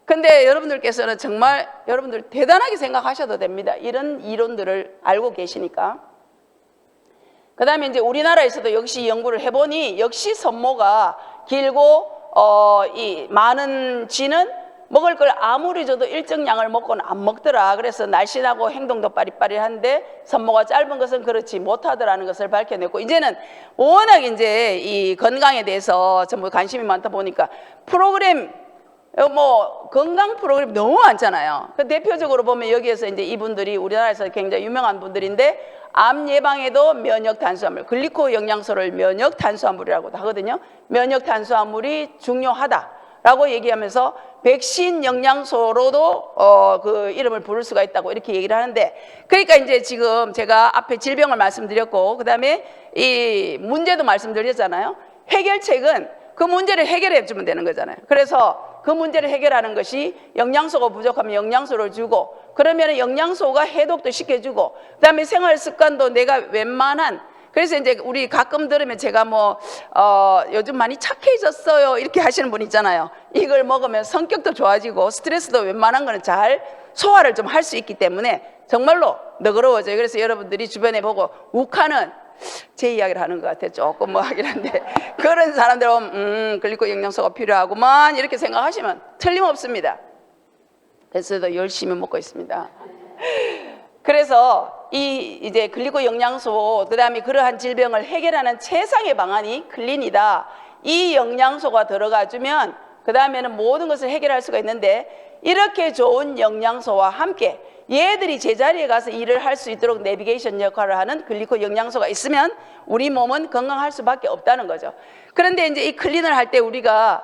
근데 여러분들께서는 정말 여러분들 대단하게 생각하셔도 됩니다. 이런 이론들을 알고 계시니까. 그 다음에 이제 우리나라에서도 역시 연구를 해보니 역시 선모가 길고 이 많은 쥐는 먹을 걸 아무리 줘도 일정 양을 먹고는 안 먹더라. 그래서 날씬하고 행동도 빠릿빠릿한데 선모가 짧은 것은 그렇지 못하더라는 것을 밝혀냈고, 이제는 워낙 이제 이 건강에 대해서 전부 관심이 많다 보니까 프로그램 뭐 건강 프로그램 너무 많잖아요. 그 대표적으로 보면 여기에서 이제 이분들이 우리나라에서 굉장히 유명한 분들인데 암 예방에도 면역 탄수화물, 글리코 영양소를 면역 탄수화물이라고도 하거든요. 면역 탄수화물이 중요하다라고 얘기하면서 백신 영양소로도 그 이름을 부를 수가 있다고 이렇게 얘기를 하는데, 그러니까 이제 지금 제가 앞에 질병을 말씀드렸고 그다음에 이 문제도 말씀드렸잖아요. 해결책은 그 문제를 해결해 주면 되는 거잖아요. 그래서 그 문제를 해결하는 것이 영양소가 부족하면 영양소를 주고, 그러면 영양소가 해독도 시켜주고, 그다음에 생활 습관도 내가 웬만한, 그래서 이제 우리 가끔 들으면 제가 뭐 요즘 많이 착해졌어요 이렇게 하시는 분 있잖아요. 이걸 먹으면 성격도 좋아지고 스트레스도 웬만한 거는 잘 소화를 좀 할 수 있기 때문에 정말로 너그러워져요. 그래서 여러분들이 주변에 보고 욱하는, 제 이야기를 하는 것 같아요. 조금 뭐 하긴 한데 그런 사람들은 글리코 영양소가 필요하구만 이렇게 생각하시면 틀림없습니다. 그래서 더 열심히 먹고 있습니다. 그래서 이제 글리코 영양소, 그 다음에 그러한 질병을 해결하는 최상의 방안이 클린이다. 이 영양소가 들어가 주면 그 다음에는 모든 것을 해결할 수가 있는데, 이렇게 좋은 영양소와 함께 얘들이 제자리에 가서 일을 할 수 있도록 내비게이션 역할을 하는 글리코 영양소가 있으면 우리 몸은 건강할 수밖에 없다는 거죠. 그런데 이제 이 클린을 할 때 우리가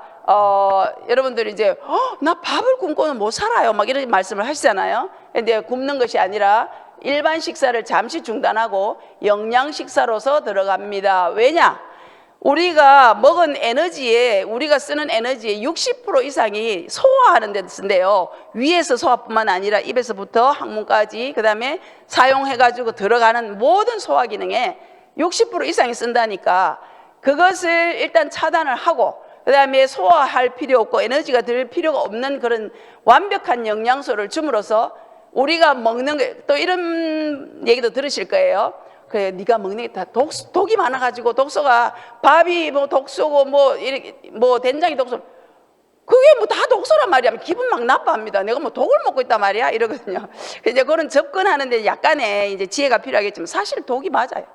여러분들이 이제 나 밥을 굶고는 못 살아요 막 이런 말씀을 하시잖아요. 근데 굶는 것이 아니라 일반 식사를 잠시 중단하고 영양 식사로서 들어갑니다. 왜냐? 우리가 먹은 에너지에, 우리가 쓰는 에너지의 60% 이상이 소화하는 데 쓴대요. 위에서 소화뿐만 아니라 입에서부터 항문까지, 그 다음에 사용해가지고 들어가는 모든 소화 기능에 60% 이상이 쓴다니까, 그것을 일단 차단을 하고 그 다음에 소화할 필요 없고 에너지가 들 필요가 없는 그런 완벽한 영양소를 줌으로써 우리가 먹는 게, 또 이런 얘기도 들으실 거예요. 그래, 네가 먹는 게 다 독이 많아가지고 독소가, 밥이 뭐 독소고 뭐 된장이 독소, 그게 뭐 다 독소란 말이야. 기분 막 나빠합니다. 내가 뭐 독을 먹고 있단 말이야 이러거든요. 이제 그런 접근하는데 약간의 이제 지혜가 필요하겠지만 사실 독이 맞아요.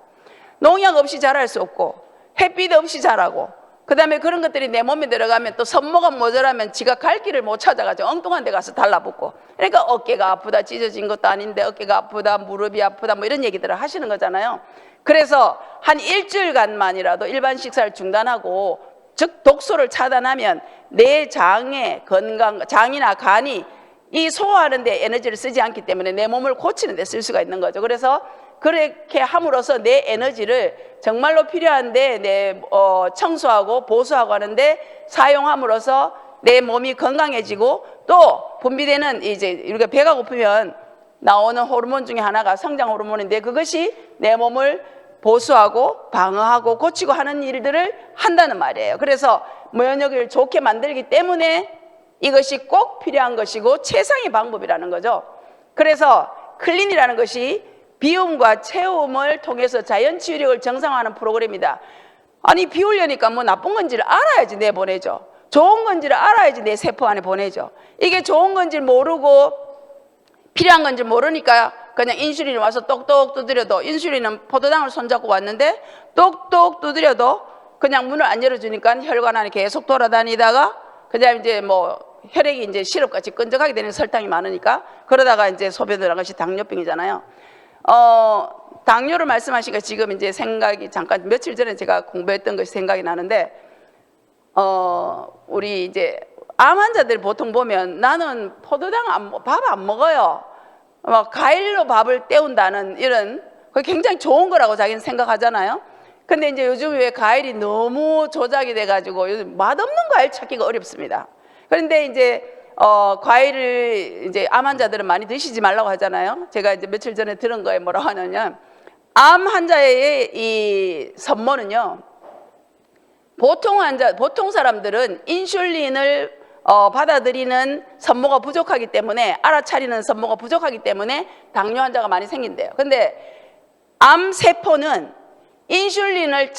농약 없이 자랄 수 없고 햇빛 없이 자라고, 그 다음에 그런 것들이 내 몸에 들어가면 또 선모가 모자라면 지가 갈 길을 못 찾아가지고 엉뚱한 데 가서 달라붙고, 그러니까 어깨가 아프다, 찢어진 것도 아닌데 어깨가 아프다, 무릎이 아프다 뭐 이런 얘기들을 하시는 거잖아요. 그래서 한 일주일간만이라도 일반 식사를 중단하고, 즉 독소를 차단하면 내 장의 건강, 장이나 간이 이 소화하는 데 에너지를 쓰지 않기 때문에 내 몸을 고치는 데 쓸 수가 있는 거죠. 그래서 그렇게 함으로써 내 에너지를 정말로 필요한데 내 청소하고 보수하고 하는데 사용함으로써 내 몸이 건강해지고, 또 분비되는 이제 우리가 배가 고프면 나오는 호르몬 중에 하나가 성장 호르몬인데, 그것이 내 몸을 보수하고 방어하고 고치고 하는 일들을 한다는 말이에요. 그래서 면역을 좋게 만들기 때문에 이것이 꼭 필요한 것이고 최상의 방법이라는 거죠. 그래서 클린이라는 것이 비움과 체험을 통해서 자연 치유력을 정상화하는 프로그램이다. 아니 비우려니까 뭐 나쁜 건지를 알아야지 내보내죠. 좋은 건지를 알아야지 내 세포 안에 보내죠. 이게 좋은 건지 모르고 필요한 건지 모르니까 그냥 인슐린이 와서 똑똑 두드려도, 인슐린은 포도당을 손잡고 왔는데 똑똑 두드려도 그냥 문을 안 열어주니까 혈관 안에 계속 돌아다니다가 그냥 이제 뭐 혈액이 이제 시럽같이 끈적하게 되는 설탕이 많으니까, 그러다가 이제 소변 들어간 것이 당뇨병이잖아요. 당뇨를 말씀하시니까 지금 이제 생각이, 잠깐 며칠 전에 제가 공부했던 것이 생각이 나는데, 우리 이제 암 환자들 보통 보면 나는 포도당 밥 안 먹어요. 막 과일로 밥을 때운다는 이런, 그게 굉장히 좋은 거라고 자기는 생각하잖아요. 근데 이제 요즘 왜 과일이 너무 조작이 돼가지고 요즘 맛없는 과일 찾기가 어렵습니다. 그런데 이제 과일을 이제 암 환자들은 많이 드시지 말라고 하잖아요. 제가 이제 며칠 전에 들은 거에 뭐라고 하냐면, 암 환자의 이 선모는요, 보통 사람들은 인슐린을 받아들이는 선모가 부족하기 때문에, 알아차리는 선모가 부족하기 때문에 당뇨 환자가 많이 생긴대요. 근데 암 세포는 인슐린을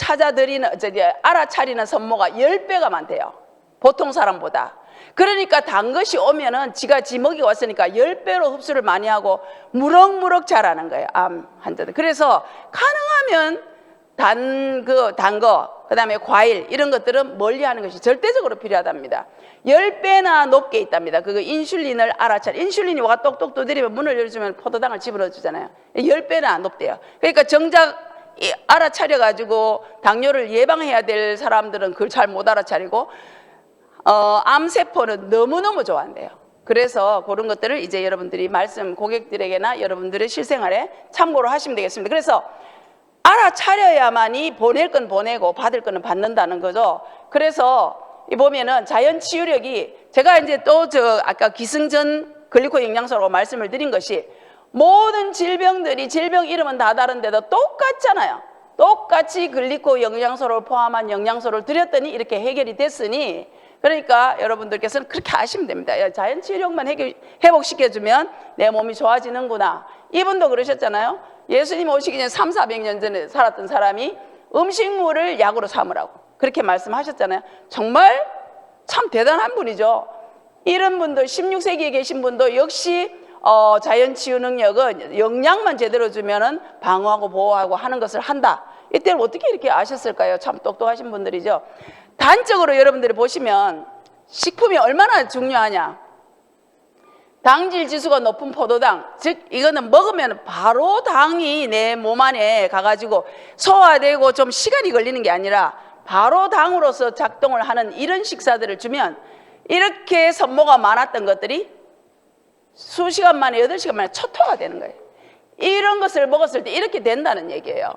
알아차리는 선모가 10배가 많대요. 보통 사람보다. 그러니까 단 것이 오면은 지가 지먹이 왔으니까 10배로 흡수를 많이 하고 무럭무럭 자라는 거예요, 암 환자들. 그래서 가능하면 단 거, 그 다음에 과일, 이런 것들은 멀리 하는 것이 절대적으로 필요하답니다. 10배나 높게 있답니다. 그거 인슐린을 인슐린이 와 똑똑 두드리면 문을 열어주면 포도당을 집어넣어 주잖아요. 10배나 높대요. 그러니까 정작 알아차려가지고 당뇨를 예방해야 될 사람들은 그걸 잘 못 알아차리고, 암세포는 너무너무 좋아한대요. 그래서 그런 것들을 이제 여러분들이 고객들에게나 여러분들의 실생활에 참고로 하시면 되겠습니다. 그래서 알아차려야만이 보낼 건 보내고 받을 거는 받는다는 거죠. 그래서 보면은 자연 치유력이, 제가 이제 또 아까 기승전 글리코 영양소라고 말씀을 드린 것이, 모든 질병들이 질병 이름은 다 다른데도 똑같잖아요. 똑같이 글리코 영양소를 포함한 영양소를 드렸더니 이렇게 해결이 됐으니, 그러니까 여러분들께서는 그렇게 아시면 됩니다. 자연 치유력만 회복시켜주면 내 몸이 좋아지는구나. 이분도 그러셨잖아요. 예수님 오시기 전에 300~400년 전에 살았던 사람이 음식물을 약으로 삼으라고 그렇게 말씀하셨잖아요. 정말 참 대단한 분이죠. 이런 분도 16세기에 계신 분도 역시 자연 치유 능력은 영양만 제대로 주면은 방어하고 보호하고 하는 것을 한다. 이때는 어떻게 이렇게 아셨을까요? 참 똑똑하신 분들이죠. 단적으로 여러분들이 보시면 식품이 얼마나 중요하냐. 당질 지수가 높은 포도당, 즉 이거는 먹으면 바로 당이 내 몸 안에 가가지고 소화되고 좀 시간이 걸리는 게 아니라 바로 당으로서 작동을 하는 이런 식사들을 주면, 이렇게 선모가 많았던 것들이 수시간 만에 8시간 만에 초토화가 되는 거예요. 이런 것을 먹었을 때 이렇게 된다는 얘기예요.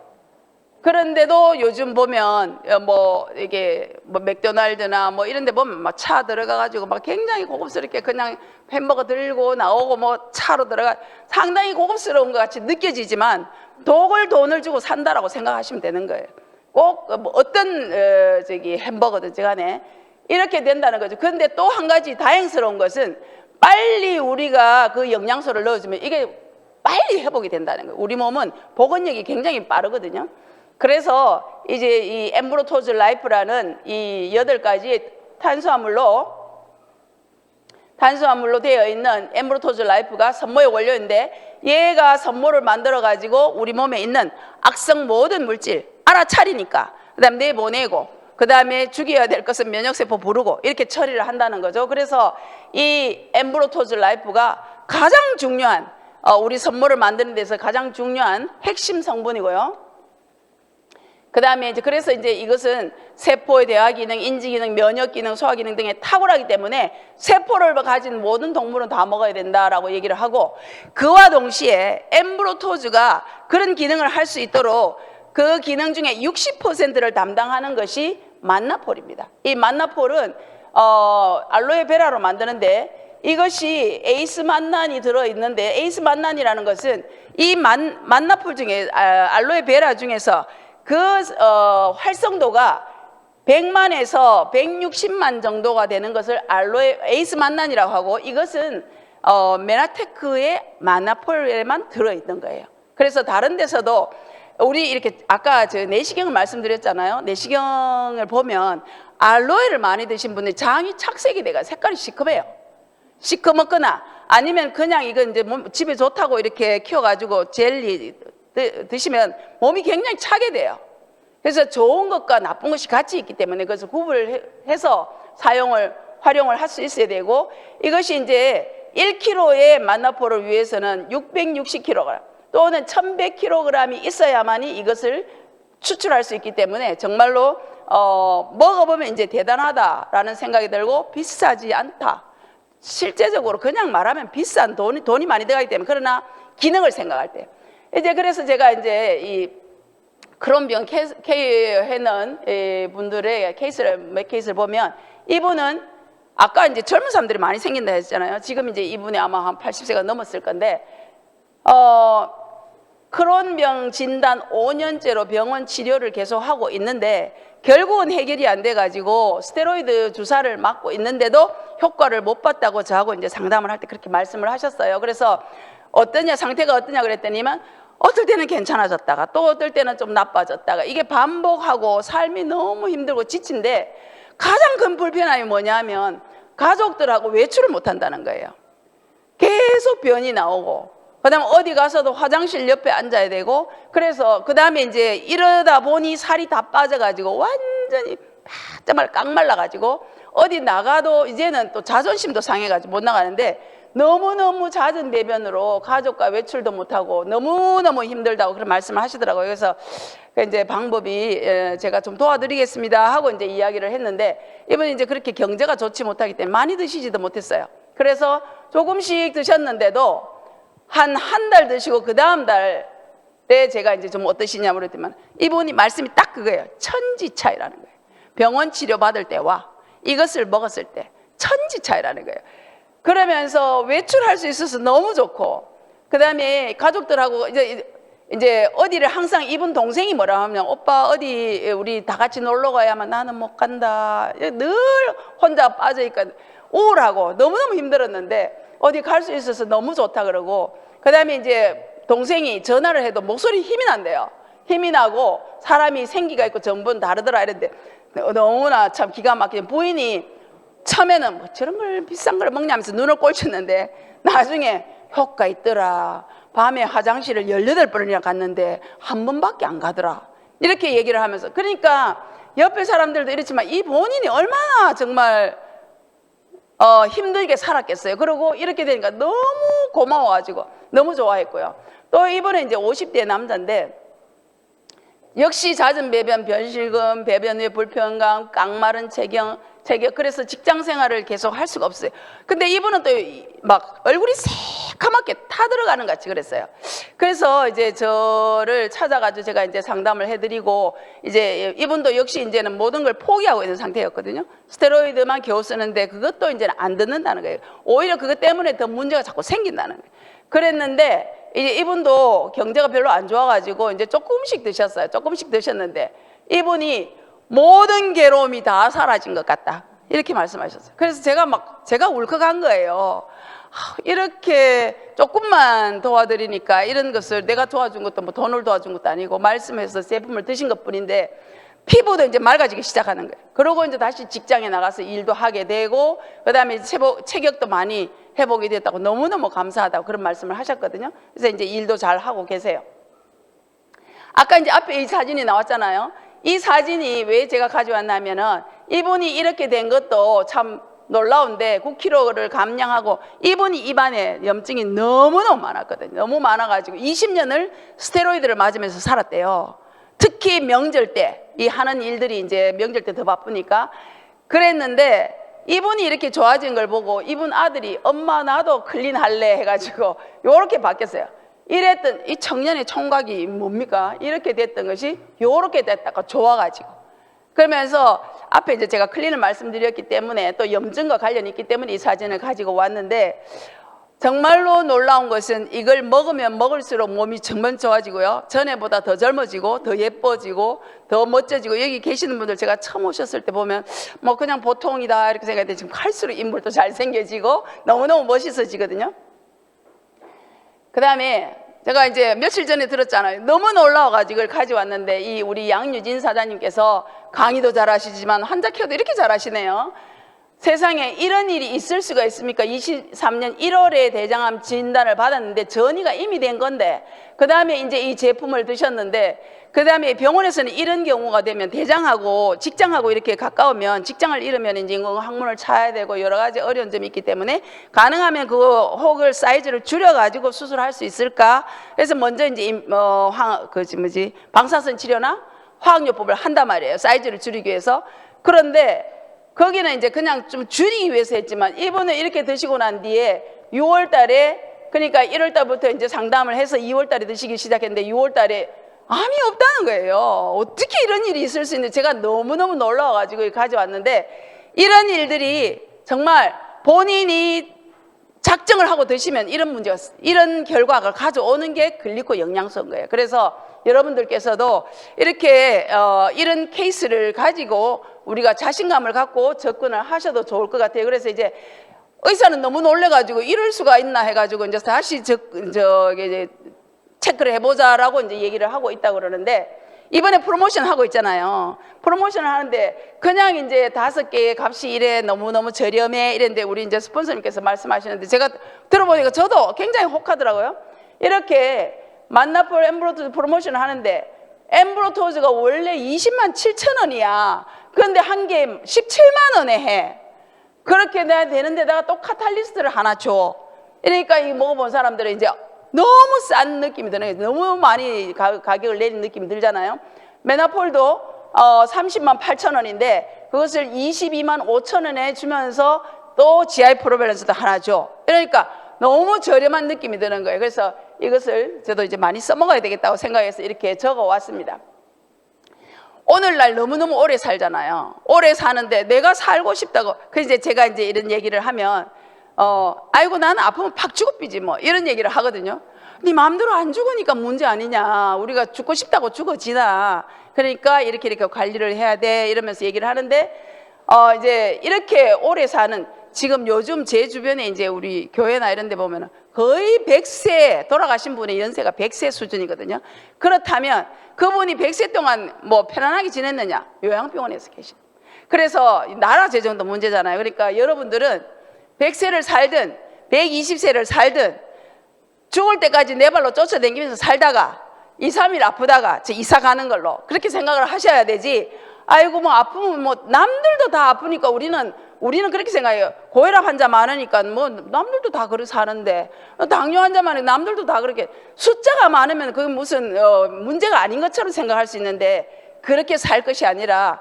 그런데도 요즘 보면 이게 맥도날드나 이런 데 보면 막 차 들어가가지고 막 굉장히 고급스럽게 그냥 햄버거 들고 나오고 차로 들어가, 상당히 고급스러운 것 같이 느껴지지만 돈을 주고 산다라고 생각하시면 되는 거예요. 꼭 어떤 햄버거든지 간에 이렇게 된다는 거죠. 그런데 또 한 가지 다행스러운 것은, 빨리 우리가 그 영양소를 넣어주면 이게 빨리 회복이 된다는 거예요. 우리 몸은 복원력이 굉장히 빠르거든요. 그래서 이제 이 엠브로토즈 라이프라는 이 8가지 탄수화물로 되어 있는 엠브로토즈 라이프가 선모의 원료인데, 얘가 선모를 만들어 가지고 우리 몸에 있는 악성 모든 물질 알아차리니까, 그다음 내보내고, 그다음에 죽여야 될 것은 면역세포 부르고, 이렇게 처리를 한다는 거죠. 그래서 이 엠브로토즈 라이프가 가장 중요한, 우리 선모를 만드는 데서 가장 중요한 핵심 성분이고요. 그 다음에 그래서 이것은 세포의 대화 기능, 인지 기능, 면역 기능, 소화 기능 등에 탁월하기 때문에 세포를 가진 모든 동물은 다 먹어야 된다라고 얘기를 하고, 그와 동시에 엠브로토즈가 그런 기능을 할 수 있도록 그 기능 중에 60%를 담당하는 것이 만나폴입니다. 이 만나폴은 알로에베라로 만드는데, 이것이 에이스 만난이 들어있는데, 에이스 만난이라는 것은 이 만나폴 중에 알로에베라 중에서 그 활성도가 100만에서 160만 정도가 되는 것을 에이스 만난이라고 하고, 이것은 메나테크의 마나폴에만 들어있는 거예요. 그래서 다른 데서도 우리 이렇게 아까 내시경을 말씀드렸잖아요. 내시경을 보면 알로에를 많이 드신 분들이 장이 착색이 돼가 색깔이 시커매요. 시커멓거나 아니면 그냥 이건 집에 좋다고 이렇게 키워가지고 젤리 드시면 몸이 굉장히 차게 돼요. 그래서 좋은 것과 나쁜 것이 같이 있기 때문에 그것을 구분해서 활용을 할 수 있어야 되고, 이것이 1kg의 만나포를 위해서는 660kg 또는 1100kg이 있어야만이 이것을 추출할 수 있기 때문에 정말로 먹어보면 대단하다라는 생각이 들고, 비싸지 않다. 실제적으로 그냥 말하면 비싼 돈이 많이 들어가기 때문에, 그러나 기능을 생각할 때 그래서 제가 이 크론병 케어하는 분들의 몇 케이스를 보면, 이분은 아까 이제 젊은 사람들이 많이 생긴다 했잖아요. 지금 이제 이분이 아마 한 80세가 넘었을 건데, 크론병 진단 5년째로 병원 치료를 계속 하고 있는데 결국은 해결이 안 돼가지고 스테로이드 주사를 맞고 있는데도 효과를 못 봤다고 저하고 이제 상담을 할 때 그렇게 말씀을 하셨어요. 그래서 어떠냐, 상태가 어떠냐 그랬더니만 어떨 때는 괜찮아졌다가 또 어떨 때는 좀 나빠졌다가 이게 반복하고 삶이 너무 힘들고 지친데 가장 큰 불편함이 뭐냐면 가족들하고 외출을 못 한다는 거예요. 계속 변이 나오고 그다음에 어디 가서도 화장실 옆에 앉아야 되고 그래서 그다음에 이제 이러다 보니 살이 다 빠져가지고 완전히 정말 깡말라가지고 어디 나가도 이제는 또 자존심도 상해가지고 못 나가는데 너무너무 잦은 배변으로 가족과 외출도 못하고 너무너무 힘들다고 그런 말씀을 하시더라고요. 그래서 이제 방법이 제가 좀 도와드리겠습니다 하고 이제 이야기를 했는데 이분이 이제 그렇게 경제가 좋지 못하기 때문에 많이 드시지도 못했어요. 그래서 조금씩 드셨는데도 한 달 드시고 그 다음 달에 제가 이제 좀 어떠시냐고 그랬더니 이분이 말씀이 딱 그거예요. 천지 차이라는 거예요. 병원 치료 받을 때와 이것을 먹었을 때 천지 차이라는 거예요. 그러면서 외출할 수 있어서 너무 좋고 그 다음에 가족들하고 이제 어디를 항상 이분 동생이 뭐라 하면 오빠 어디 우리 다 같이 놀러 가야만 나는 못 간다. 늘 혼자 빠져있니까 우울하고 너무너무 힘들었는데 어디 갈 수 있어서 너무 좋다 그러고 그 다음에 이제 동생이 전화를 해도 목소리 힘이 난대요. 힘이 나고 사람이 생기가 있고 전부는 다르더라 이랬는데 너무나 참 기가 막히게 부인이 처음에는 뭐 저런 걸 비싼 걸 먹냐면서 눈을 꼴쳤는데 나중에 효과 있더라. 밤에 화장실을 18번이나 갔는데 한 번밖에 안 가더라. 이렇게 얘기를 하면서 그러니까 옆에 사람들도 이렇지만 이 본인이 얼마나 정말 힘들게 살았겠어요. 그리고 이렇게 되니까 너무 고마워가지고 너무 좋아했고요. 또 이번에 이제 50대 남자인데 역시 잦은 배변, 변실금, 배변 후의 불편감, 깡마른 체격 그래서 직장 생활을 계속 할 수가 없어요. 근데 이분은 또 막 얼굴이 새카맣게 타들어가는 같이 그랬어요. 그래서 이제 저를 찾아가지고 제가 이제 상담을 해드리고 이제 이분도 역시 이제는 모든 걸 포기하고 있는 상태였거든요. 스테로이드만 겨우 쓰는데 그것도 이제는 안 듣는다는 거예요. 오히려 그것 때문에 더 문제가 자꾸 생긴다는 거예요. 그랬는데 이제 이분도 경제가 별로 안 좋아가지고 이제 조금씩 드셨어요. 조금씩 드셨는데 이분이 모든 괴로움이 다 사라진 것 같다. 이렇게 말씀하셨어요. 그래서 제가 울컥한 거예요. 이렇게 조금만 도와드리니까 이런 것을 내가 도와준 것도 뭐 돈을 도와준 것도 아니고 말씀해서 제품을 드신 것 뿐인데 피부도 이제 맑아지기 시작하는 거예요. 그러고 이제 다시 직장에 나가서 일도 하게 되고 그다음에 체격도 많이 회복이 됐다고 너무너무 감사하다고 그런 말씀을 하셨거든요. 그래서 이제 일도 잘 하고 계세요. 아까 이제 앞에 이 사진이 나왔잖아요. 이 사진이 왜 제가 가져왔냐면은 이분이 이렇게 된 것도 참 놀라운데 9kg를 감량하고 이분이 입안에 염증이 너무너무 많았거든요. 너무 많아가지고 20년을 스테로이드를 맞으면서 살았대요. 특히 명절 때 이 하는 일들이 이제 명절 때 더 바쁘니까 그랬는데 이분이 이렇게 좋아진 걸 보고 이분 아들이 엄마 나도 클린 할래 해가지고 요렇게 바뀌었어요. 이랬던 이 청년의 총각이 뭡니까? 이렇게 됐던 것이 요렇게 됐다가 좋아가지고 그러면서 앞에 이제 제가 클린을 말씀드렸기 때문에 또 염증과 관련이 있기 때문에 이 사진을 가지고 왔는데 정말로 놀라운 것은 이걸 먹으면 먹을수록 몸이 정말 좋아지고요. 전에보다 더 젊어지고 더 예뻐지고 더 멋져지고 여기 계시는 분들 제가 처음 오셨을 때 보면 뭐 그냥 보통이다 이렇게 생각했는데 지금 갈수록 인물도 잘생겨지고 너무너무 멋있어지거든요. 그 다음에 제가 이제 며칠 전에 들었잖아요. 너무 놀라워가지고 이걸 가져왔는데 이 우리 양유진 사장님께서 강의도 잘하시지만 환자 케어도 이렇게 잘하시네요. 세상에 이런 일이 있을 수가 있습니까? 23년 1월에 대장암 진단을 받았는데 전이가 이미 된 건데 그 다음에 이제 이 제품을 드셨는데 그 다음에 병원에서는 이런 경우가 되면 대장하고 직장하고 이렇게 가까우면 직장을 잃으면 이제 항문을 차야 되고 여러 가지 어려운 점이 있기 때문에 가능하면 그 혹을 사이즈를 줄여가지고 수술할 수 있을까? 그래서 먼저 이제 방사선 치료나 화학요법을 한단 말이에요. 사이즈를 줄이기 위해서. 그런데 거기는 이제 그냥 좀 줄이기 위해서 했지만 이분은 이렇게 드시고 난 뒤에 6월 달에 그러니까 1월 달부터 이제 상담을 해서 2월 달에 드시기 시작했는데 6월 달에 암이 없다는 거예요. 어떻게 이런 일이 있을 수 있는지 제가 너무너무 놀라워가지고 가져왔는데 이런 일들이 정말 본인이 작정을 하고 드시면 이런 결과가 가져오는 게 글리코 영양소인 거예요. 그래서 여러분들께서도 이렇게 이런 케이스를 가지고 우리가 자신감을 갖고 접근을 하셔도 좋을 것 같아요. 그래서 이제 의사는 너무 놀래가지고 이럴 수가 있나 해가지고 이제 다시 이제 체크를 해보자라고 이제 얘기를 하고 있다고 그러는데, 이번에 프로모션 하고 있잖아요. 프로모션을 하는데 그냥 이제 5개의 값이 이래 너무너무 저렴해 이랬는데, 우리 이제 스폰서님께서 말씀하시는데 제가 들어보니까 저도 굉장히 혹하더라고요. 이렇게 만나폴 엠브로토즈 프로모션을 하는데 엠브로토즈가 원래 207,000원이야. 그런데 한 개에 17만 원에 해. 그렇게 되는데다가 또 카탈리스트를 하나 줘. 그러니까 이 먹어본 사람들은 이제 너무 싼 느낌이 드는 거예요. 너무 많이 가격을 내린 느낌이 들잖아요. 메나폴도 30만 8천 원인데 그것을 22만 5천 원에 주면서 또 GI 프로밸런스도 하나 줘. 그러니까 너무 저렴한 느낌이 드는 거예요. 그래서 이것을 저도 이제 많이 써먹어야 되겠다고 생각해서 이렇게 적어 왔습니다. 오늘날 너무너무 오래 살잖아요. 오래 사는데 내가 살고 싶다고. 그래서 제가 이제 이런 얘기를 하면 아이고 나는 아프면 팍 죽어 삐지 뭐 이런 얘기를 하거든요. 네 마음대로 안 죽으니까 문제 아니냐. 우리가 죽고 싶다고 죽어지나. 그러니까 이렇게 관리를 해야 돼 이러면서 얘기를 하는데, 이제 이렇게 오래 사는, 지금 요즘 제 주변에 이제 우리 교회나 이런 데 보면은 거의 100세 돌아가신 분의 연세가 100세 수준이거든요. 그렇다면 그분이 100세 동안 뭐 편안하게 지냈느냐? 요양병원에서 계신. 그래서 나라 재정도 문제잖아요. 그러니까 여러분들은 100세를 살든 120세를 살든 죽을 때까지 내 발로 쫓아다니면서 살다가 2, 3일 아프다가 이사 가는 걸로 그렇게 생각을 하셔야 되지. 아이고 뭐 아프면 뭐 남들도 다 아프니까 우리는 그렇게 생각해요. 고혈압 환자 많으니까 뭐 남들도 다 그렇게 사는데, 당뇨 환자 많으니까 남들도 다 그렇게, 숫자가 많으면 그게 무슨 문제가 아닌 것처럼 생각할 수 있는데, 그렇게 살 것이 아니라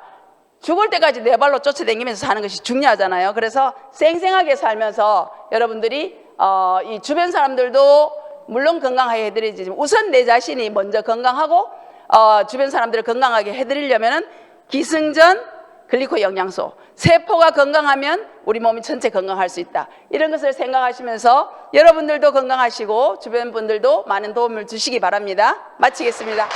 죽을 때까지 내 발로 쫓아다니면서 사는 것이 중요하잖아요. 그래서 생생하게 살면서 여러분들이 이 주변 사람들도 물론 건강하게 해드리지만 우선 내 자신이 먼저 건강하고 주변 사람들을 건강하게 해드리려면은 기승전 글리코 영양소, 세포가 건강하면 우리 몸이 전체 건강할 수 있다. 이런 것을 생각하시면서 여러분들도 건강하시고 주변 분들도 많은 도움을 주시기 바랍니다. 마치겠습니다.